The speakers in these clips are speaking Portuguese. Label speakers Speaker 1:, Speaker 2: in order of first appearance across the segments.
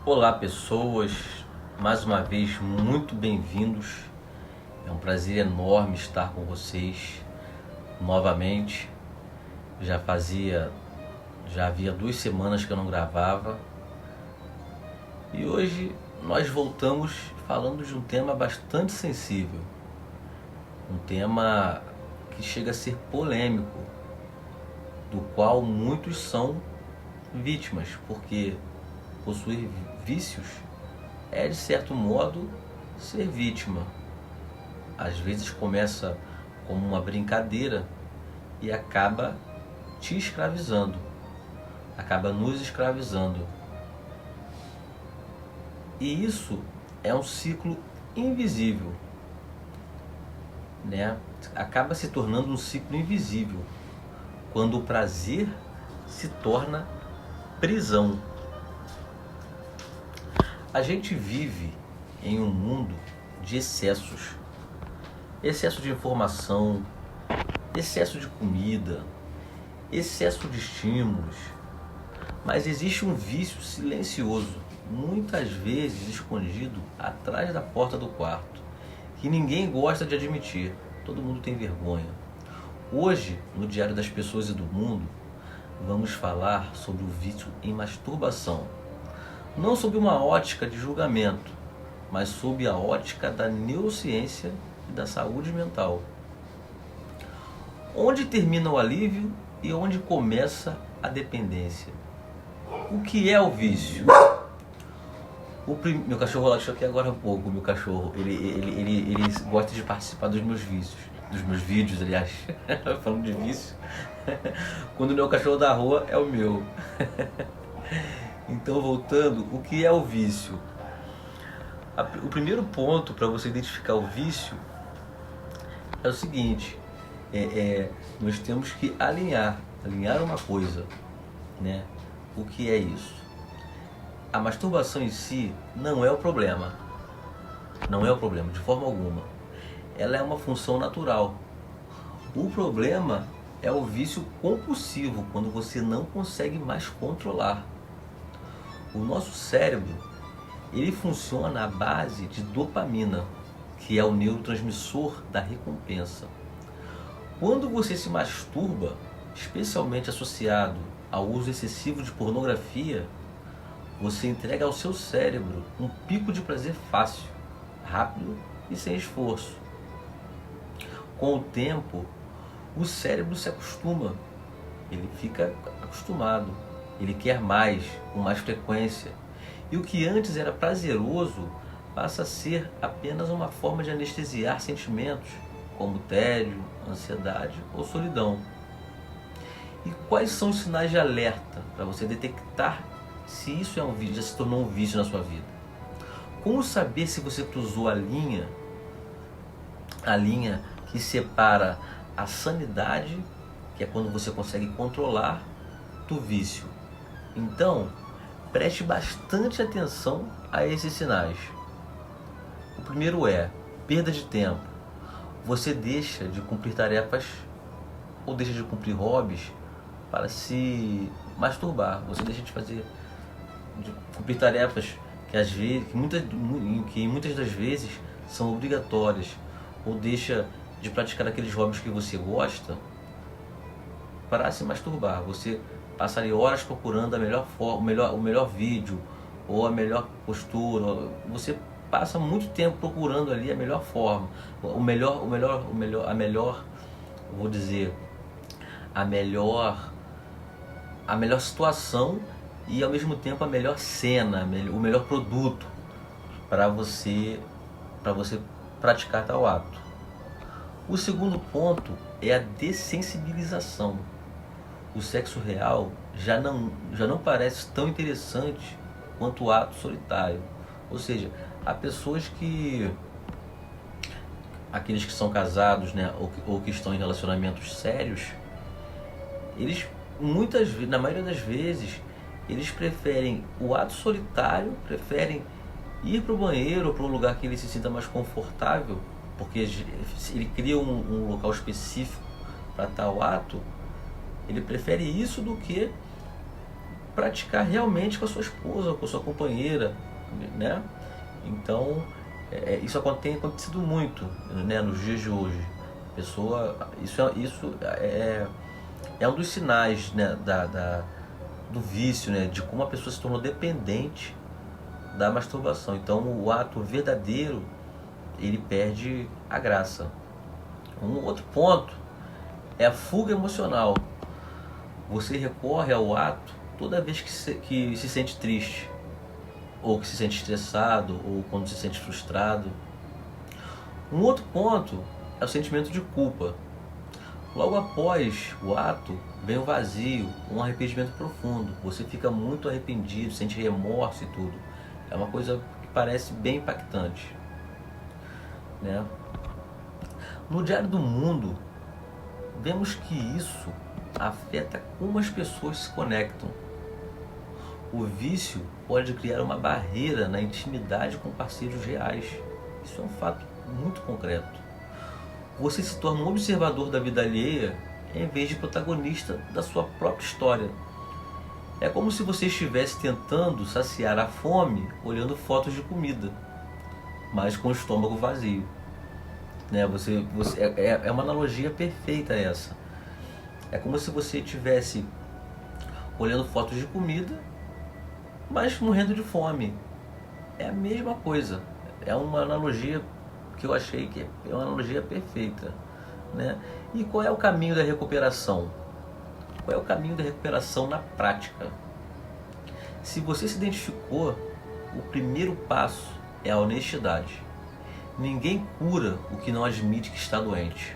Speaker 1: Olá pessoas, mais uma vez muito bem-vindos. É um prazer enorme estar com vocês novamente. Já havia 2 semanas que eu não gravava. E hoje nós voltamos falando de um tema bastante sensível. Um tema que chega a ser polêmico, do qual muitos são vítimas, porque possuir vícios é, de certo modo, ser vítima. Às vezes começa como uma brincadeira e acaba te escravizando, acaba nos escravizando. E isso é um ciclo invisível, né? Acaba se tornando um ciclo invisível quando o prazer se torna prisão. A gente vive em um mundo de excessos. Excesso de informação, excesso de comida, excesso de estímulos. Mas existe um vício silencioso, muitas vezes escondido atrás da porta do quarto, que ninguém gosta de admitir, todo mundo tem vergonha. Hoje, no Diário das Pessoas e do Mundo, vamos falar sobre o vício em masturbação. Não sob uma ótica de julgamento, mas sob a ótica da neurociência e da saúde mental. Onde termina o alívio e onde começa a dependência? O que é o vício? Meu cachorro latiu aqui agora há pouco. Meu cachorro, ele gosta de participar dos meus vícios, dos meus vídeos, aliás. Falando de vício, quando não é o cachorro da rua, é o meu. Então, voltando, o que é o vício? O primeiro ponto para você identificar o vício é o seguinte: nós temos que alinhar uma coisa, né? O que é isso? A masturbação em si não é o problema, de forma alguma. Ela é uma função natural. O problema é o vício compulsivo, quando você não consegue mais controlar. O nosso cérebro, ele funciona à base de dopamina, que é o neurotransmissor da recompensa. Quando você se masturba, especialmente associado ao uso excessivo de pornografia, você entrega ao seu cérebro um pico de prazer fácil, rápido e sem esforço. Com o tempo, o cérebro se acostuma, ele fica acostumado, ele quer mais, com mais frequência. E o que antes era prazeroso passa a ser apenas uma forma de anestesiar sentimentos, como tédio, ansiedade ou solidão. E quais são os sinais de alerta para você detectar se isso é um vício, já se tornou um vício na sua vida? Como saber se você cruzou a linha que separa a sanidade, que é quando você consegue controlar, do vício? Então, preste bastante atenção a esses sinais. O primeiro é perda de tempo. Você deixa de cumprir tarefas ou deixa de cumprir hobbies para se masturbar. Você deixa de cumprir tarefas que muitas das vezes são obrigatórias, ou deixa de praticar aqueles hobbies que você gosta para se masturbar. Você passaria horas procurando a melhor forma, o melhor vídeo ou a melhor postura. Você passa muito tempo procurando ali a melhor forma, a melhor situação e ao mesmo tempo a melhor cena, o melhor produto para você praticar tal ato. O segundo ponto é a dessensibilização. O sexo real já não parece tão interessante quanto o ato solitário. Ou seja, há pessoas aqueles que são casados, né, ou que estão em relacionamentos sérios, eles na maioria das vezes, eles preferem o ato solitário, preferem ir para o banheiro ou para um lugar que ele se sinta mais confortável, porque ele cria um local específico para tal ato. Ele prefere isso do que praticar realmente com a sua esposa, com a sua companheira, né? Então, isso tem acontecido muito, né, nos dias de hoje. Isso é um dos sinais, né, do vício, né, de como a pessoa se tornou dependente da masturbação. Então, o ato verdadeiro, ele perde a graça. Um outro ponto é a fuga emocional. Você recorre ao ato toda vez que se sente triste, ou que se sente estressado, ou quando se sente frustrado. Um outro ponto é o sentimento de culpa. Logo após o ato, vem o vazio, um arrependimento profundo. Você fica muito arrependido, sente remorso e tudo. É uma coisa que parece bem impactante, né? No Diário do Mundo, vemos que isso afeta como as pessoas se conectam. O vício pode criar uma barreira na intimidade com parceiros reais. Isso é um fato muito concreto. Você se torna um observador da vida alheia em vez de protagonista da sua própria história. É como se você estivesse tentando saciar a fome olhando fotos de comida, mas com o estômago vazio. Né? É uma analogia perfeita essa. É como se você estivesse olhando fotos de comida, mas morrendo de fome. É a mesma coisa. É uma analogia que eu achei que é uma analogia perfeita, né? E qual é o caminho da recuperação? Qual é o caminho da recuperação na prática? Se você se identificou, o primeiro passo é a honestidade. Ninguém cura o que não admite que está doente.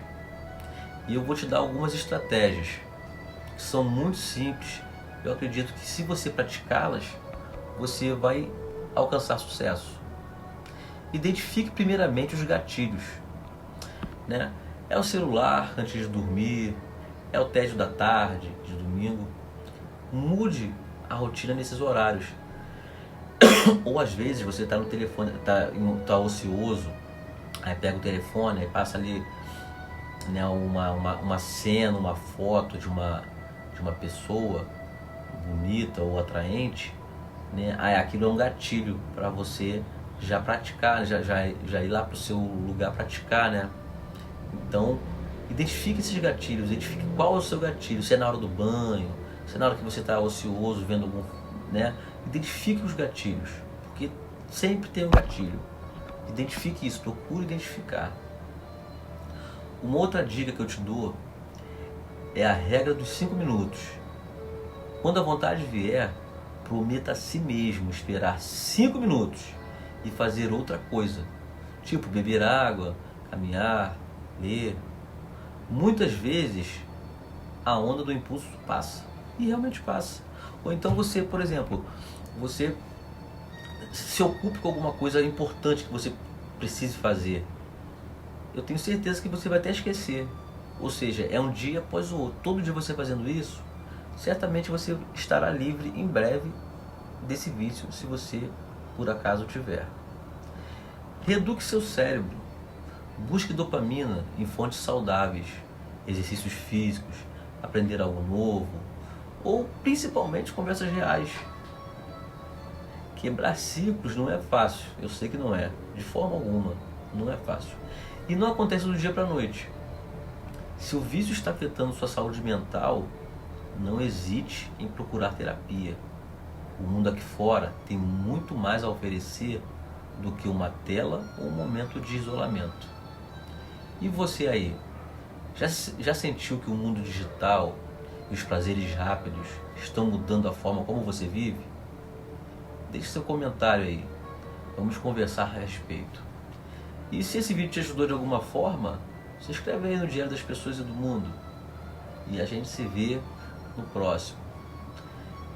Speaker 1: E eu vou te dar algumas estratégias que são muito simples. Eu acredito que se você praticá-las, você vai alcançar sucesso. Identifique primeiramente os gatilhos, né? É o celular antes de dormir, é o tédio da tarde, de domingo. Mude a rotina nesses horários. Ou às vezes você está no telefone, tá ocioso, aí pega o telefone, aí passa ali, né, uma cena, uma foto de uma pessoa bonita ou atraente, né? Aí aquilo é um gatilho para você já praticar, já ir lá para o seu lugar praticar, né? Então, identifique esses gatilhos, identifique qual é o seu gatilho, se é na hora do banho, se é na hora que você está ocioso, vendo algum, né? Identifique os gatilhos, porque sempre tem um gatilho. Identifique isso, procure identificar. Uma outra dica que eu te dou é a regra dos 5 minutos. Quando a vontade vier, prometa a si mesmo esperar 5 minutos e fazer outra coisa, tipo beber água, caminhar, ler. Muitas vezes a onda do impulso passa, e realmente passa. Ou então você, por exemplo, você se ocupe com alguma coisa importante que você precise fazer. Eu tenho certeza que você vai até esquecer. Ou seja, é um dia após o outro. Todo dia você fazendo isso, certamente você estará livre em breve desse vício, se você por acaso tiver. Reeduque seu cérebro. Busque dopamina em fontes saudáveis, exercícios físicos, aprender algo novo, ou principalmente conversas reais. Quebrar ciclos não é fácil, eu sei que não é, de forma alguma, não é fácil. E não acontece do dia para a noite. Se o vício está afetando sua saúde mental, não hesite em procurar terapia. O mundo aqui fora tem muito mais a oferecer do que uma tela ou um momento de isolamento. E você aí, já sentiu que o mundo digital e os prazeres rápidos estão mudando a forma como você vive? Deixe seu comentário aí, vamos conversar a respeito. E se esse vídeo te ajudou de alguma forma, se inscreve aí no Diário das Pessoas e do Mundo. E a gente se vê no próximo.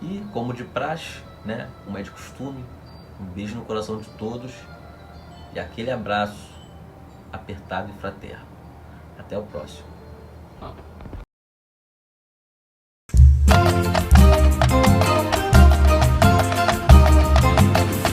Speaker 1: E como de praxe, né, como é de costume, um beijo no coração de todos e aquele abraço apertado e fraterno. Até o próximo.